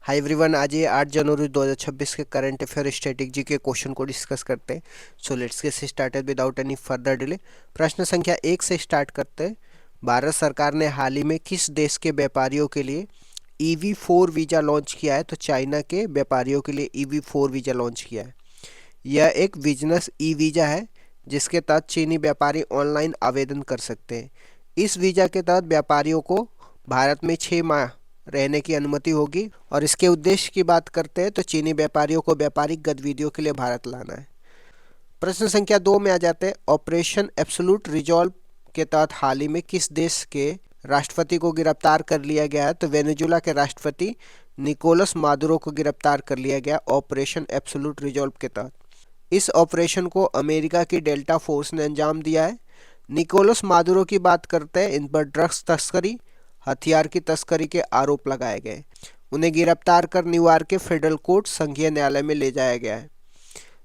Hi everyone, आज ये 8 जनवरी 2026 के करंट अफेयर स्ट्रेटेजी के क्वेश्चन को डिस्कस करते हैं। So let's get started without any further delay. प्रश्न संख्या 1 से स्टार्ट करते हैं। भारत सरकार ने हाल ही में किस देश के व्यापारियों के लिए EV4 वीज़ा लॉन्च किया है? तो चाइना के व्यापारियों के लिए EV4 वीज़ा लॉन्च किया है। यह एक बिजनेस ई वीज़ा है जिसके तहत चीनी व्यापारी ऑनलाइन आवेदन कर सकते हैं। इस वीज़ा के तहत व्यापारियों को भारत में 6 माह रहने की अनुमति होगी और इसके उद्देश्य की बात करते हैं तो चीनी व्यापारियों को व्यापारिक गतिविधियों के लिए भारत लाना है। प्रश्न संख्या 2 में आ जाते हैं। ऑपरेशन एब्सोल्यूट रिजॉल्व के तहत हाल ही में किस देश के राष्ट्रपति को गिरफ्तार कर लिया गया है? तो वेनेजुला के राष्ट्रपति निकोलस मादुरो को गिरफ्तार कर लिया गया ऑपरेशन एब्सोल्यूट रिजॉल्व के तहत। इस ऑपरेशन को अमेरिका की डेल्टा फोर्स ने अंजाम दिया है। निकोलस मादुरो की बात करते हैं। इन पर ड्रग्स तस्करी, हथियार की तस्करी के आरोप लगाए गए। उन्हें गिरफ्तार कर न्यूयॉर्क के फेडरल कोर्ट संघीय न्यायालय में ले जाया गया है।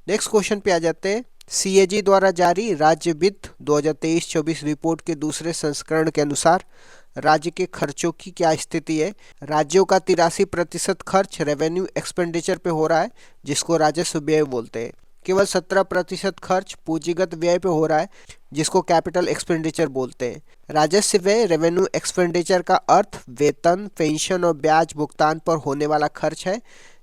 नेक्स्ट क्वेश्चन पे आ जाते हैं। CAG द्वारा जारी राज्य वित्त 2023-24 रिपोर्ट के दूसरे संस्करण के अनुसार राज्य के खर्चों की क्या स्थिति है? राज्यों का 83% खर्च रेवेन्यू एक्सपेंडिचर पे हो रहा है, जिसको राजस्व व्यय बोलते हैं। केवल 17% खर्च पूंजीगत व्यय पे हो रहा है, जिसको कैपिटल एक्सपेंडिचर बोलते हैं। राजस्व व्यय रेवेन्यू एक्सपेंडिचर का अर्थ वेतन, पेंशन और ब्याज भुगतान पर होने वाला खर्च है,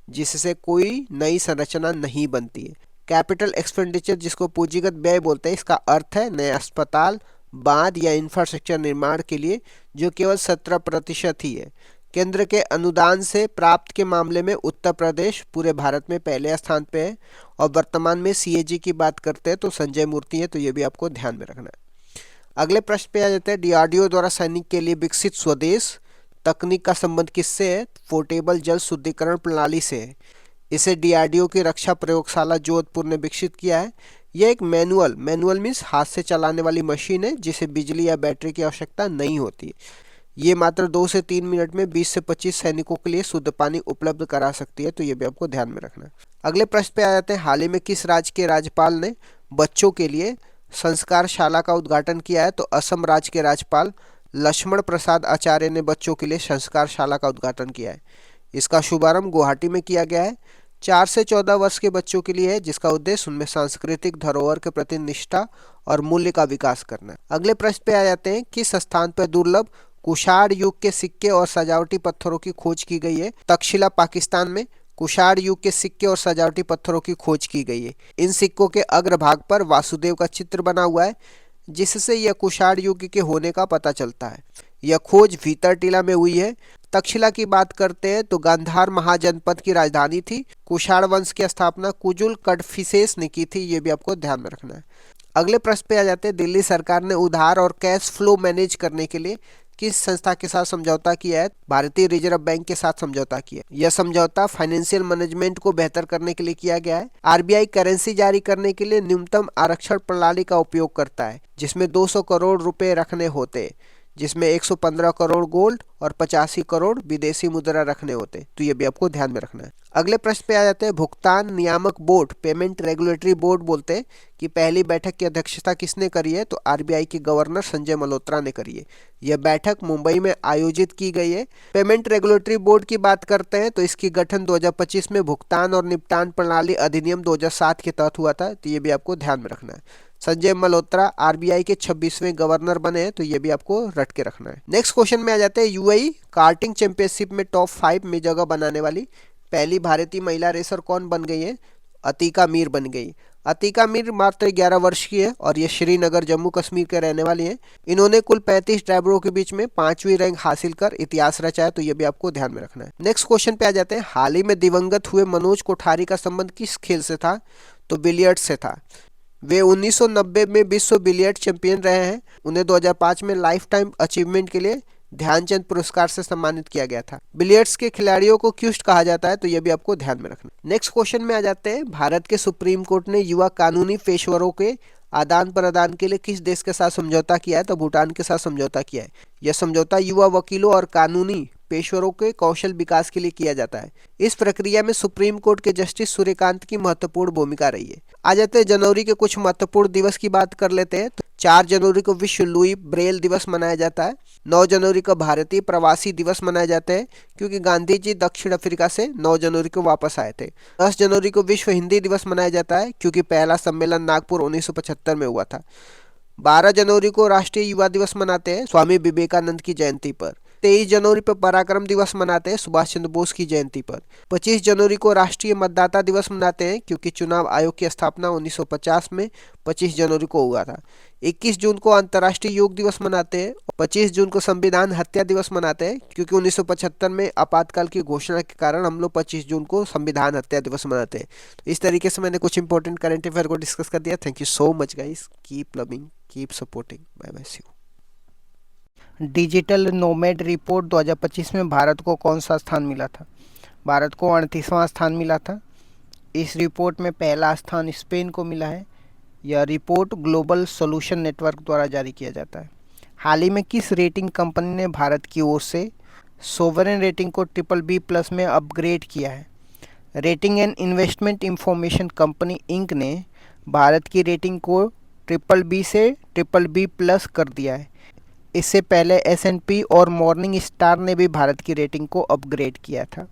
जिससे कोई नई संरचना नहीं बनती है। कैपिटल एक्सपेंडिचर, जिसको पूंजीगत व्यय बोलते हैं, इसका अर्थ है नए अस्पताल, बांध या इंफ्रास्ट्रक्चर निर्माण के लिए, जो केवल 17% ही है। केंद्र के अनुदान से प्राप्त के मामले में उत्तर प्रदेश पूरे भारत में पहले स्थान पे है। और वर्तमान में CAG की बात करते हैं तो संजय मूर्ति है, तो ये भी आपको ध्यान में रखना है। अगले प्रश्न पे आ जाते हैं। DRDO द्वारा सैनिक के लिए विकसित स्वदेश तकनीक का संबंध किससे है? पोर्टेबल जल शुद्धिकरण प्रणाली से है। इसे DRDO की रक्षा प्रयोगशाला जोधपुर ने विकसित किया है। यह एक मैनुअल मीन्स हाथ से चलाने वाली मशीन है, जिसे बिजली या बैटरी की आवश्यकता नहीं होती। ये मात्र 2 से 3 मिनट में 20 से 25 सैनिकों के लिए शुद्ध पानी उपलब्ध करा सकती है, तो ये भी आपको ध्यान में रखना है। अगले प्रश्न पे आ जाते हैं। हाल ही में किस राज्य के राज्यपाल ने बच्चों के लिए संस्कार शाला का उद्घाटन किया है? तो असम राज्य के राज्यपाल लक्ष्मण प्रसाद आचार्य ने बच्चों के लिए संस्कार शाला का उद्घाटन किया है। इसका शुभारंभ गुवाहाटी में किया गया है। 4 से 14 वर्ष के बच्चों के लिए है, जिसका उद्देश्य उनमें सांस्कृतिक धरोहर के प्रति निष्ठा और मूल्य का विकास करना है। अगले प्रश्न पे आ जाते हैं। किस स्थान पर दुर्लभ कुषाण युग के सिक्के और सजावटी पत्थरों की खोज की गई है? तक्षशिला पाकिस्तान में कुषाण युग के सिक्के और सजावटी पत्थरों की खोज की गई है। इन सिक्कों के अग्रभाग पर वासुदेव का चित्र बना हुआ है, जिससे यह कुषाण युग के होने का पता चलता है। यह खोज भीतर टीला में हुई है। तक्षशिला की बात करते हैं तो गांधार महाजनपद की राजधानी थी। कुषाण वंश की स्थापना कुजुल कडफिसेस ने की थी, ये भी आपको ध्यान में रखना है। अगले प्रश्न पे आ जाते हैं। दिल्ली सरकार ने उधार और कैश फ्लो मैनेज करने के लिए किस संस्था के साथ समझौता किया है? भारतीय रिजर्व बैंक के साथ समझौता किया है। यह समझौता फाइनेंशियल मैनेजमेंट को बेहतर करने के लिए किया गया है। RBI करेंसी जारी करने के लिए न्यूनतम आरक्षण प्रणाली का उपयोग करता है, जिसमें 200 करोड़ रुपए रखने होते हैं, जिसमें 115 करोड़ गोल्ड और 85 करोड़ विदेशी मुद्रा रखने होते हैं, तो ये भी आपको ध्यान में रखना है। अगले प्रश्न पे आ जाते हैं। भुगतान नियामक बोर्ड, पेमेंट रेगुलेटरी बोर्ड बोलते हैं, कि पहली बैठक की अध्यक्षता किसने करी है? तो RBI के गवर्नर संजय मल्होत्रा ने करी है। यह बैठक मुंबई में आयोजित की गई है। पेमेंट रेगुलेटरी बोर्ड की बात करते हैं तो इसकी गठन 2025 में भुगतान और निपटान प्रणाली अधिनियम 2007 के तहत हुआ था, तो ये भी आपको ध्यान में रखना है। संजय मल्होत्रा RBI के 26वें गवर्नर बने हैं, तो ये भी आपको रट के रखना है। नेक्स्ट क्वेश्चन में आ जाते हैं। UAE कार्टिंग चैंपियनशिप में टॉप 5 में जगह बनाने वाली पहली भारतीय महिला रेसर कौन बन गई है? अतीका मीर बन गई। अतीका मीर मात्र 11 वर्ष की है और ये श्रीनगर जम्मू कश्मीर के रहने वाली हैं। इन्होंने कुल 35 ड्राइवरों के बीच में 5वीं रैंक हासिल कर इतिहास रचा है, तो ये भी आपको ध्यान में रखना है। नेक्स्ट क्वेश्चन पे आ जाते हैं। हाल ही में दिवंगत हुए मनोज कोठारी का संबंध किस खेल से था? तो बिलियर्ड्स से था। वे 1990 में विश्व बिलियर्ड चैंपियन रहे हैं। उन्हें 2005 में लाइफ टाइम अचीवमेंट के लिए ध्यानचंद पुरस्कार से सम्मानित किया गया था। बिलियर्ड्स के खिलाड़ियों को क्यूस्ट कहा जाता है, तो यह भी आपको ध्यान में रखना। नेक्स्ट क्वेश्चन में आ जाते हैं। भारत के सुप्रीम कोर्ट ने युवा कानूनी पेशेवरों के आदान प्रदान के लिए किस देश के साथ समझौता किया है? तो भूटान के साथ समझौता किया है। यह समझौता युवा वकीलों और कानूनी पेशेवरों के कौशल विकास के लिए किया जाता है। इस प्रक्रिया में सुप्रीम कोर्ट के जस्टिस सूर्यकांत की महत्वपूर्ण भूमिका रही है। आ जाते हैं जनवरी के कुछ महत्वपूर्ण दिवस की बात कर लेते हैं। 4 जनवरी को विश्व लुई ब्रेल दिवस मनाया जाता है। 9 जनवरी को भारतीय प्रवासी दिवस मनाए जाते हैं क्योंकि गांधी जी दक्षिण अफ्रीका से 9 जनवरी को वापस आए थे। 10 जनवरी को विश्व हिंदी दिवस मनाया जाता है क्योंकि पहला सम्मेलन नागपुर 1975 में हुआ था। 12 जनवरी को राष्ट्रीय युवा दिवस मनाते हैं स्वामी विवेकानंद की जयंती पर। 23 जनवरी पर पराक्रम दिवस मनाते हैं सुभाष चंद्र बोस की जयंती पर। 25 जनवरी को राष्ट्रीय मतदाता दिवस मनाते हैं क्योंकि चुनाव आयोग की स्थापना 1950 में 25 जनवरी को हुआ था। 21 जून को अंतर्राष्ट्रीय योग दिवस मनाते हैं। 25 जून को संविधान हत्या दिवस मनाते हैं क्योंकि 1975 में आपातकाल की घोषणा के कारण हम लोग 25 जून को संविधान हत्या दिवस मनाते हैं। तो इस तरीके से मैंने कुछ इंपॉर्टेंट करंट अफेयर को डिस्कस कर दिया। Thank you so much guys, keep loving, keep supporting, bye bye, see you. Digital nomad report 2025 में भारत को कौन सा स्थान मिला था? भारत को 38वां स्थान मिला था। इस रिपोर्ट में पहला स्थान स्पेन को मिला है। यह रिपोर्ट ग्लोबल सॉल्यूशन नेटवर्क द्वारा जारी किया जाता है। हाल ही में किस रेटिंग कंपनी ने भारत की ओर से सोवरेन रेटिंग को BBB+ में अपग्रेड किया है? Rating and investment information company inc ने भारत की रेटिंग को BBB से BBB+ कर दिया है। इससे पहले S&P और मॉर्निंग स्टार ने भी भारत की रेटिंग को अपग्रेड किया था।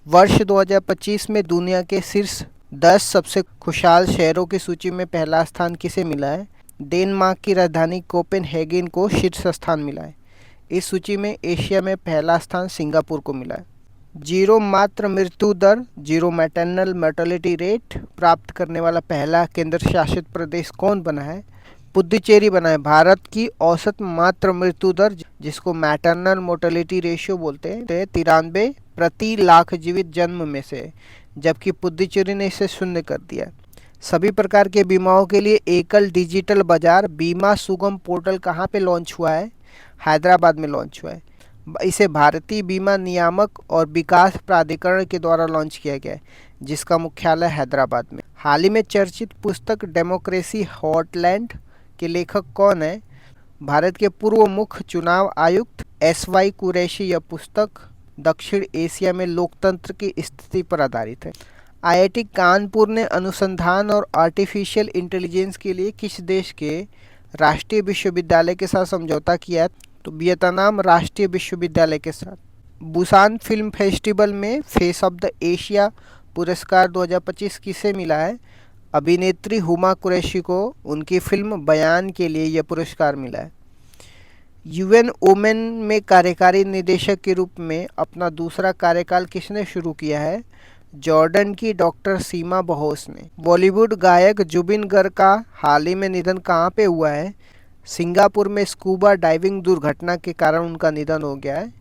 वर्ष 2025 में दुनिया के शीर्ष 10 सबसे खुशहाल शहरों की सूची में पहला स्थान किसे मिला है? डेनमार्क की राजधानी कोपेनहेगन को शीर्ष स्थान मिला है। इस सूची में एशिया में पहला स्थान सिंगापुर को मिला है। जीरो मातृ मृत्यु दर, जीरो मैटरनल मोर्टेलिटी रेट प्राप्त करने वाला पहला केंद्र शासित प्रदेश कौन बना है? पुडुचेरी बना है। भारत की औसत मातृ मृत्यु दर, जिसको मैटरनल मोर्टेलिटी रेशियो बोलते हैं, 93 प्रति लाख जीवित जन्म में से, जबकि पुडुचेरी ने इसे शून्य कर दिया। सभी प्रकार के बीमाओं के लिए एकल डिजिटल बाजार बीमा सुगम पोर्टल कहाँ पे लॉन्च हुआ है? हैदराबाद में लॉन्च हुआ है। इसे भारतीय बीमा नियामक और विकास प्राधिकरण के द्वारा लॉन्च किया गया है, जिसका मुख्यालय हैदराबाद में। हाल ही में चर्चित पुस्तक डेमोक्रेसी हॉटलैंड के लेखक कौन है? भारत के पूर्व मुख्य चुनाव आयुक्त SY कुरैशी। यह पुस्तक दक्षिण एशिया में लोकतंत्र की स्थिति पर आधारित है। IIT कानपुर ने अनुसंधान और आर्टिफिशियल इंटेलिजेंस के लिए किस देश के राष्ट्रीय विश्वविद्यालय के साथ समझौता किया है? तो वियतनाम राष्ट्रीय विश्वविद्यालय के साथ। बुसान फिल्म फेस्टिवल में फेस ऑफ द एशिया पुरस्कार 2025 किसे मिला है? अभिनेत्री हुमा कुरैशी को उनकी फिल्म बयान के लिए यह पुरस्कार मिला है। UN वुमेन में कार्यकारी निदेशक के रूप में अपना दूसरा कार्यकाल किसने शुरू किया है? जॉर्डन की डॉक्टर सीमा बहोस ने। बॉलीवुड गायक जुबिन गर्ग का हाल ही में निधन कहाँ पे हुआ है? सिंगापुर में स्कूबा डाइविंग दुर्घटना के कारण उनका निधन हो गया है।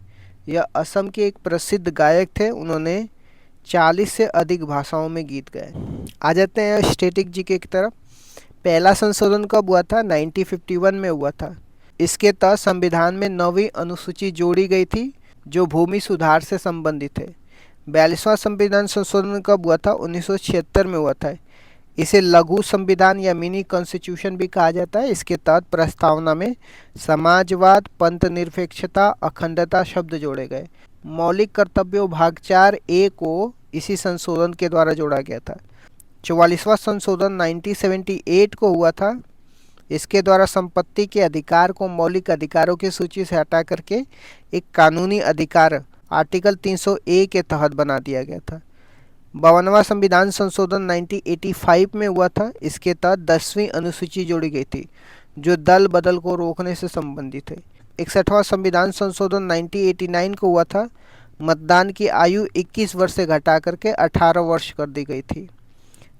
यह असम के एक प्रसिद्ध गायक थे। उन्होंने 40 से अधिक भाषाओं में गीत गाए। आ जाते हैं स्टैटिक जीके की तरफ। पहला संशोधन कब हुआ था? 1951 में हुआ था। इसके तहत संविधान में 9वीं अनुसूची जोड़ी गई थी जो भूमि सुधार से संबंधित है। 42वां संविधान संशोधन कब हुआ था? 1976 में हुआ था। इसे लघु संविधान या मिनी कॉन्स्टिट्यूशन भी कहा जाता है। इसके तहत प्रस्तावना में समाजवाद, पंथ निरपेक्षता, अखंडता शब्द जोड़े गए। मौलिक कर्तव्यों भाग 4A को इसी संशोधन के द्वारा जोड़ा गया था। 44वां संशोधन 1978 को हुआ था। इसके द्वारा संपत्ति के अधिकार को मौलिक अधिकारों की सूची से हटा करके एक कानूनी अधिकार आर्टिकल 300A के तहत बना दिया गया था। 52वां संविधान संशोधन 1985 में हुआ था। इसके तहत 10वीं अनुसूची जोड़ी गई थी जो दल बदल को रोकने से संबंधित है। 61वां संविधान संशोधन 1989 को हुआ था। मतदान की आयु 21 वर्ष से घटा करके 18 वर्ष कर दी गई थी।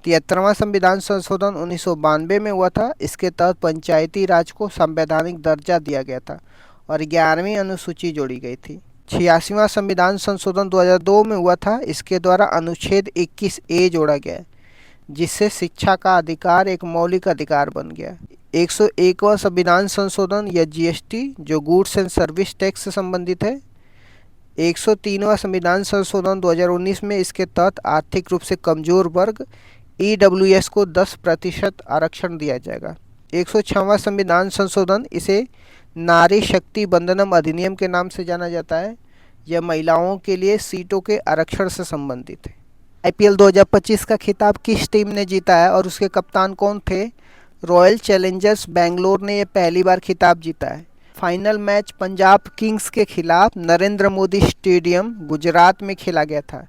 73वां संविधान संशोधन 1992 में हुआ था। इसके तहत पंचायती राज को संवैधानिक दर्जा दिया गया था और 11वीं अनुसूची जोड़ी गई थी। 86वां संविधान संशोधन 2002 में हुआ था। इसके द्वारा अनुच्छेद 21A जोड़ा गया, जिससे शिक्षा का अधिकार एक मौलिक अधिकार बन गया। 101वां संविधान संशोधन या GST जो गुड्स एंड सर्विस टैक्स से संबंधित है। 103वां संविधान संशोधन 2019 में इसके तहत आर्थिक रूप से कमजोर वर्ग EWS को 10% आरक्षण दिया जाएगा। 106वां संविधान संशोधन, इसे नारी शक्ति बंधनम अधिनियम के नाम से जाना जाता है। यह महिलाओं के लिए सीटों के आरक्षण से संबंधित है। IPL 2025 का खिताब किस टीम ने जीता है और उसके कप्तान कौन थे? रॉयल चैलेंजर्स बेंगलोर ने ये पहली बार खिताब जीता है। फाइनल मैच पंजाब किंग्स के खिलाफ नरेंद्र मोदी स्टेडियम गुजरात में खेला गया था।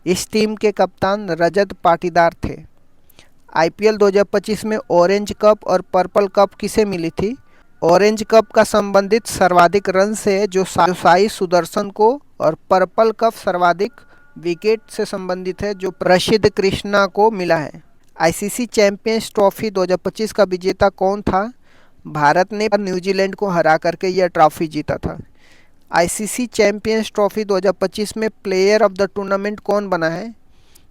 इस टीम के कप्तान रजत पाटीदार थे। आईपीएल 2025 में ऑरेंज कप और पर्पल कप किसे मिली थी? ऑरेंज कप का संबंधित सर्वाधिक रन से जो साई सुदर्शन को, और पर्पल कप सर्वाधिक विकेट से संबंधित है जो प्रसिद्ध कृष्णा को मिला है। आईसीसी चैंपियंस ट्रॉफी 2025 का विजेता कौन था? भारत ने न्यूजीलैंड को हरा करके यह ट्रॉफी जीता था। आईसीसी चैंपियंस ट्रॉफी 2025 में प्लेयर ऑफ द टूर्नामेंट कौन बना है?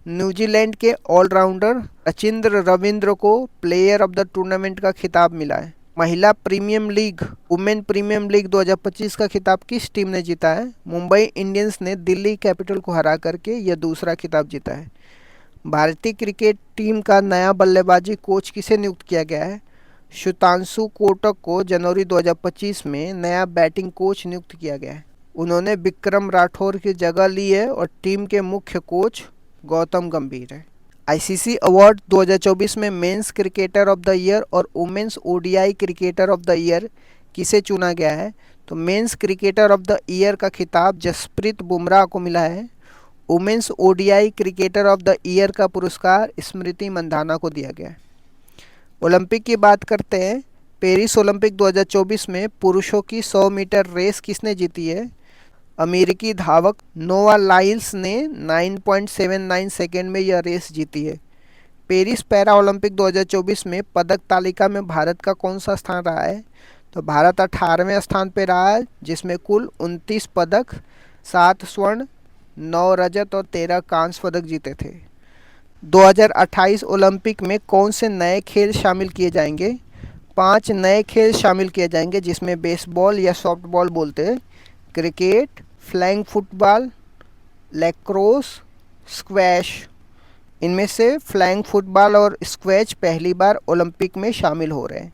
न्यूजीलैंड के ऑलराउंडर रचिंद्र रविंद्र को प्लेयर ऑफ द टूर्नामेंट का खिताब मिला है। महिला premium league, women premium league 2025 का खिताब किस टीम ने जीता है? मुंबई इंडियंस ने दिल्ली कैपिटल को हरा करके यह दूसरा खिताब जीता है। भारतीय क्रिकेट टीम का नया बल्लेबाजी कोच किसे नियुक्त किया गया है? शुतांशु कोटक को जनवरी 2025 में नया बैटिंग कोच नियुक्त किया गया है। उन्होंने विक्रम राठौर की जगह ली है और टीम के मुख्य कोच गौतम गंभीर है। आईसीसी अवार्ड 2024 में men's cricketer of the year और women's ODI cricketer of the year किसे चुना गया है? तो men's cricketer of the year का खिताब जसप्रीत बुमराह को मिला है। Women's ODI cricketer of the year का पुरस्कार स्मृति मंधाना को दिया गया है। ओलंपिक की बात करते हैं। पेरिस ओलंपिक 2024 में पुरुषों की 100 मीटर रेस किसने जीती है? अमेरिकी धावक नोआ लाइल्स ने 9.79 सेकेंड में यह रेस जीती है। पेरिस पैरा ओलंपिक 2024 में पदक तालिका में भारत का कौन सा स्थान रहा है? तो भारत 18वें स्थान पर रहा है, जिसमें कुल 29 पदक, 7 स्वर्ण, 9 रजत और 13 कांस्य पदक जीते थे। 2028 ओलंपिक में कौन से नए खेल शामिल किए जाएंगे? 5 नए खेल शामिल किए जाएंगे, जिसमें बेसबॉल या सॉफ्टबॉल बोलते हैं, cricket, flag football, lacrosse, squash. इनमें से फ्लैग फुटबॉल और स्क्वैश पहली बार ओलंपिक में शामिल हो रहे हैं।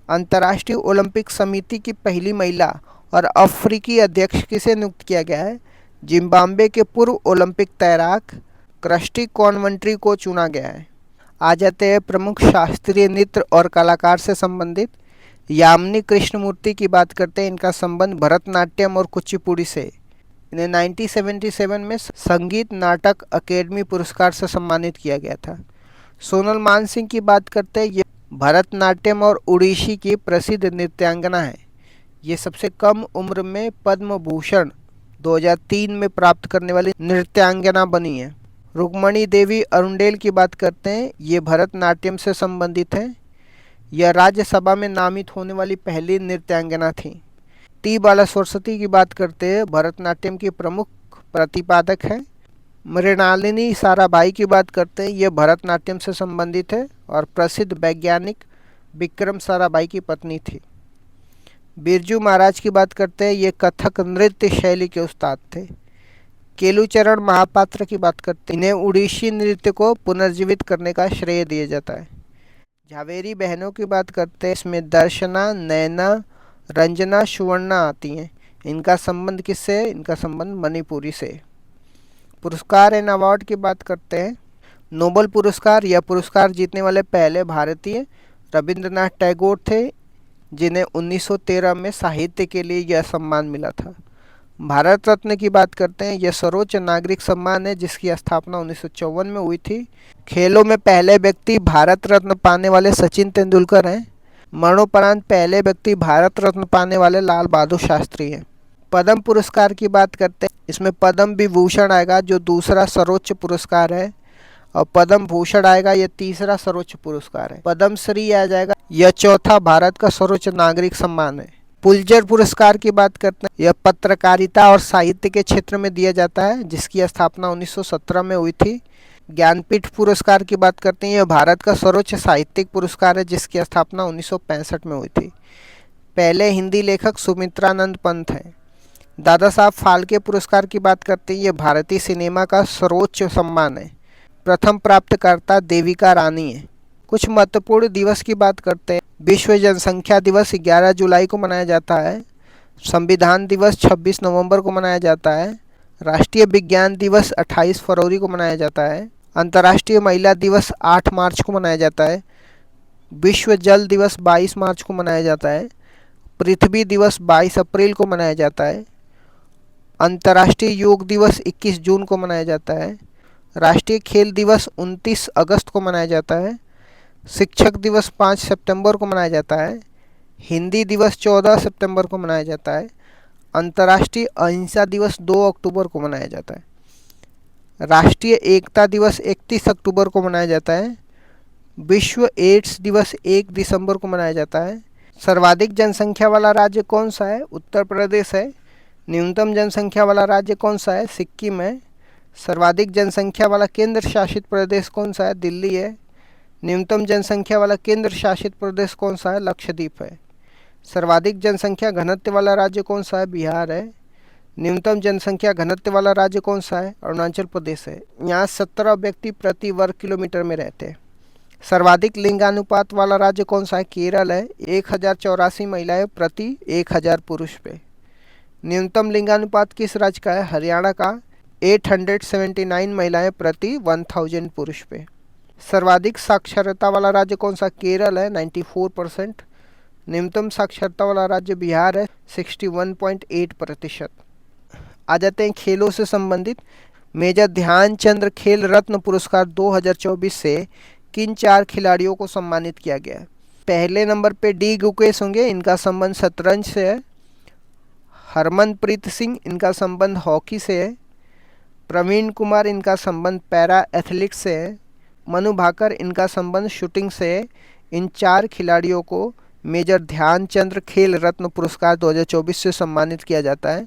अंतर्राष्ट्रीय ओलंपिक समिति की पहली महिला और अफ्रीकी अध्यक्ष किसे नियुक्त किया गया है? जिम्बाब्वे के पूर्व ओलंपिक तैराक क्रिस्टी कॉनवेंट्री को चुना गया है। आ जाते हैं प्रमुख शास्त्रीय नृत्य और कलाकार से संबंधित। यामिनी कृष्णमूर्ति की बात करते हैं। इनका संबंध भरतनाट्यम और कुचिपुड़ी से। इन्हें 1977 में संगीत नाटक अकेडमी पुरस्कार से सम्मानित किया गया था। सोनल मानसिंह की बात करते हैं। ये भरतनाट्यम और ओडिसी की प्रसिद्ध नृत्यांगना है। ये सबसे कम उम्र में पद्म भूषण 2003 में प्राप्त करने वाली नृत्यांगना बनी है। रुक्मणी देवी अरुंडेल की बात करते हैं। ये भरतनाट्यम से संबंधित हैं। यह राज्यसभा में नामित होने वाली पहली नृत्यांगना थी। टी बाला सरस्वती की बात करते हैं। भरतनाट्यम की प्रमुख प्रतिपादक हैं। मृणालिनी साराभाई की बात करते हैं। यह भरतनाट्यम से संबंधित है और प्रसिद्ध वैज्ञानिक विक्रम साराभाई की पत्नी थी। बिरजू महाराज की बात करते हैं। ये कथक नृत्य शैली के उस्ताद थे। केलुचरण महापात्र की बात करते हैं। इन्हें उड़ीसी नृत्य को पुनर्जीवित करने का श्रेय दिया जाता है। झावेरी बहनों की बात करते हैं। इसमें दर्शना, नैना, रंजना, सुवर्णा आती हैं। इनका संबंध किससे है? इनका संबंध मणिपुरी से। पुरस्कार एंड अवार्ड की बात करते हैं। नोबेल पुरस्कार, यह पुरस्कार जीतने वाले पहले भारतीय रविंद्रनाथ टैगोर थे, जिन्हें 1913 में साहित्य के लिए यह सम्मान मिला था। भारत रत्न की बात करते हैं। यह सर्वोच्च नागरिक सम्मान है, जिसकी स्थापना 1954 में हुई थी। खेलों में पहले व्यक्ति भारत रत्न पाने वाले सचिन तेंदुलकर हैं। मरणोपरांत पहले व्यक्ति भारत रत्न पाने वाले लाल बहादुर शास्त्री हैं। पद्म पुरस्कार की बात करते हैं। इसमें पद्म विभूषण आएगा, जो दूसरा सर्वोच्च पुरस्कार है, और पद्म भूषण आएगा, यह तीसरा सर्वोच्च पुरस्कार है। पद्म श्री आ जाएगा, यह चौथा भारत का सर्वोच्च नागरिक सम्मान है। पुलित्जर पुरस्कार की बात करते हैं। यह पत्रकारिता और साहित्य के क्षेत्र में दिया जाता है, जिसकी स्थापना 1917 में हुई थी। ज्ञानपीठ पुरस्कार की बात करते हैं। यह भारत का सर्वोच्च साहित्यिक पुरस्कार है, जिसकी स्थापना 1965 में हुई थी। पहले हिंदी लेखक सुमित्रानंद पंत हैं। दादा साहब फाल्के पुरस्कार की बात करते हैं। यह भारतीय सिनेमा का सर्वोच्च सम्मान है। प्रथम प्राप्तकर्ता देविका रानी है। कुछ महत्वपूर्ण दिवस की बात करते हैं। विश्व जनसंख्या दिवस 11 जुलाई को मनाया जाता है। संविधान दिवस 26 नवंबर को मनाया जाता है। राष्ट्रीय विज्ञान दिवस 28 फरवरी को मनाया जाता है। अंतर्राष्ट्रीय महिला दिवस 8 मार्च को मनाया जाता है। विश्व जल दिवस 22 मार्च को मनाया जाता है। पृथ्वी दिवस 22 अप्रैल को मनाया जाता है। अंतर्राष्ट्रीय योग दिवस 21 जून को मनाया जाता है। राष्ट्रीय खेल दिवस 29 अगस्त को मनाया जाता है। शिक्षक दिवस 5 सितंबर को मनाया जाता है। हिंदी दिवस 14 सितंबर को मनाया जाता है। अंतर्राष्ट्रीय अहिंसा दिवस 2 अक्टूबर को मनाया जाता है। राष्ट्रीय एकता दिवस 31 अक्टूबर को मनाया जाता है। विश्व एड्स दिवस 1 दिसंबर को मनाया जाता है। सर्वाधिक जनसंख्या वाला राज्य कौन सा है? उत्तर प्रदेश है। न्यूनतम जनसंख्या वाला राज्य कौन सा है? सिक्किम है। सर्वाधिक जनसंख्या वाला केंद्र शासित प्रदेश कौन सा है? दिल्ली है। न्यूनतम जनसंख्या वाला केंद्र शासित प्रदेश कौन सा है? लक्षद्वीप है। सर्वाधिक जनसंख्या घनत्व वाला राज्य कौन सा है? बिहार है। न्यूनतम जनसंख्या घनत्व वाला राज्य कौन सा है? अरुणाचल प्रदेश है। यहाँ 17 व्यक्ति प्रति वर्ग किलोमीटर में रहते हैं। सर्वाधिक लिंगानुपात वाला राज्य कौन सा है? केरल है। 1084 महिलाएं प्रति 1000 पुरुष पे। न्यूनतम लिंगानुपात किस राज्य का है? हरियाणा का। 879 महिलाएं प्रति 1000 पुरुष पे। सर्वाधिक साक्षरता वाला राज्य कौन सा? केरल है, 94%। न्यूनतम साक्षरता वाला राज्य बिहार है, 61.8%। आ जाते हैं खेलों से संबंधित। मेजर ध्यानचंद खेल रत्न पुरस्कार 2024 से किन 4 खिलाड़ियों को सम्मानित किया गया है? पहले नंबर पे डी गुकेश होंगे, इनका संबंध शतरंज से है। हरमनप्रीत सिंह, इनका संबंध हॉकी से है। प्रवीण कुमार, इनका संबंध पैरा एथलेटिक्स से है। मनु भाकर, इनका संबंध शूटिंग से है। इन 4 खिलाड़ियों को मेजर ध्यानचंद खेल रत्न पुरस्कार 2024 से सम्मानित किया जाता है।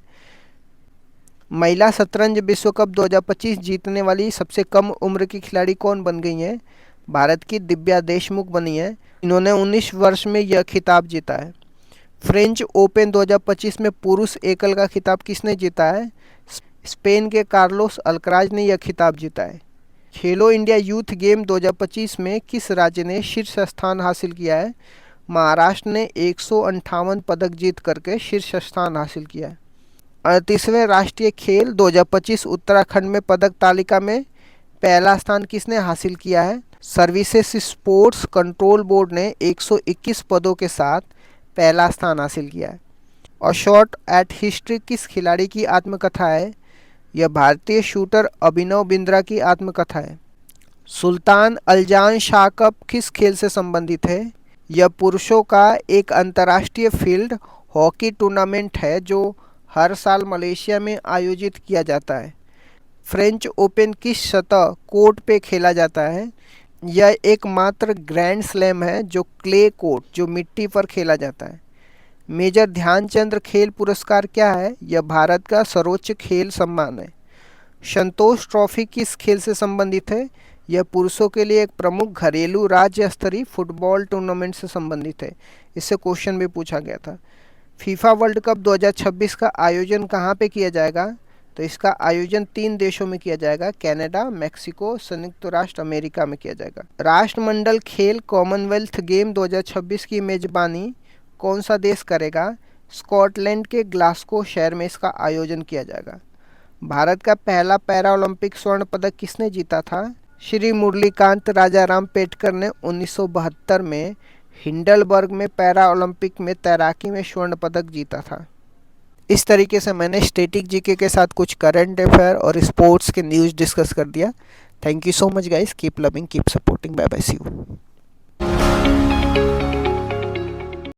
महिला शतरंज विश्व कप 2025 जीतने वाली सबसे कम उम्र की खिलाड़ी कौन बन गई हैं? भारत की दिव्या देशमुख बनी है। इन्होंने 19 वर्ष में यह खिताब जीता है। फ्रेंच ओपन 2025 में पुरुष एकल का खिताब किसने जीता है? स्पेन के कार्लोस अल्कराज ने यह खिताब जीता है। खेलो इंडिया यूथ गेम 2025 में किस राज्य ने शीर्ष स्थान हासिल किया है? महाराष्ट्र ने 158 पदक जीत करके शीर्ष स्थान हासिल किया है। 38वें राष्ट्रीय खेल 2025 उत्तराखंड में पदक तालिका में पहला स्थान किसने हासिल किया है? सर्विसेज स्पोर्ट्स कंट्रोल बोर्ड ने 121 पदों के साथ पहला स्थान हासिल किया है। और शॉट एट हिस्ट्री किस खिलाड़ी की आत्मकथा है? यह भारतीय शूटर अभिनव बिंद्रा की आत्मकथा है। सुल्तान अल्जान शाह कप किस खेल से संबंधित है? यह पुरुषों का एक अंतर्राष्ट्रीय फील्ड हॉकी टूर्नामेंट है जो हर साल मलेशिया में आयोजित किया जाता है। फ्रेंच ओपन किस सतह कोर्ट पे खेला जाता है? यह एकमात्र ग्रैंड स्लैम है जो क्ले कोर्ट, जो मिट्टी पर खेला जाता है। मेजर ध्यानचंद खेल पुरस्कार क्या है? यह भारत का सर्वोच्च खेल सम्मान है। संतोष ट्रॉफी किस खेल से संबंधित है? यह पुरुषों के लिए एक प्रमुख घरेलू राज्य स्तरीय फुटबॉल टूर्नामेंट से संबंधित है। इससे क्वेश्चन भी पूछा गया था। फीफा वर्ल्ड कप 2026 का आयोजन कहाँ पे किया जाएगा? तो इसका आयोजन 3 देशों में किया जाएगा, कनाडा, मैक्सिको, संयुक्त राष्ट्र अमेरिका में किया जाएगा। राष्ट्रमंडल खेल कॉमनवेल्थ गेम 2026 की मेजबानी कौन सा देश करेगा? स्कॉटलैंड के ग्लासगो शहर में इसका आयोजन किया जाएगा। भारत का पहला पैरा ओलंपिक स्वर्ण पदक किसने जीता था? श्री मुरलीकांत राजाराम पेटकर ने 1972 में हिंडलबर्ग में पैरा ओलंपिक में तैराकी में स्वर्ण पदक जीता था। इस तरीके से मैंने स्टैटिक जीके के साथ कुछ करंट अफेयर और स्पोर्ट्स के न्यूज़ डिस्कस कर दिया। Thank you so much guys, keep loving, keep supporting, bye bye, see you.